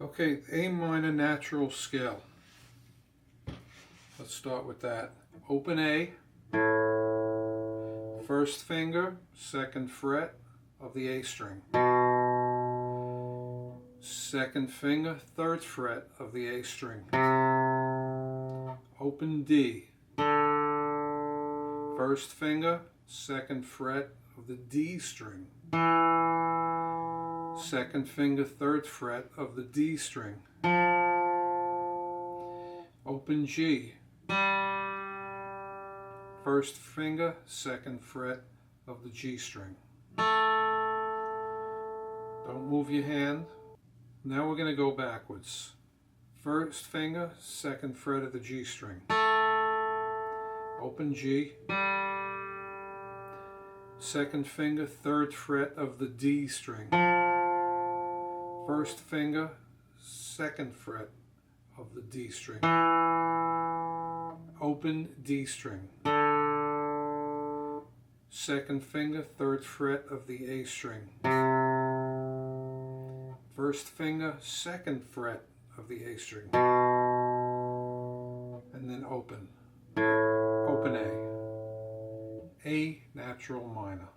Okay, A minor natural scale. Let's start with that. Open A, first finger, second fret of the A string. Second finger, third fret of the A string. Open D, first finger, second fret of the D string. Second finger, third fret of the D string. Open G, first finger, second fret of the G string. Don't move your hand. Now we're going to go backwards. First finger, second fret of the G string. Open G. Second finger, third fret of the D string. First finger, second fret of the D string. Open D string. Second finger, third fret of the A string. First finger, second fret of the A string. And then open. Open A. A natural minor.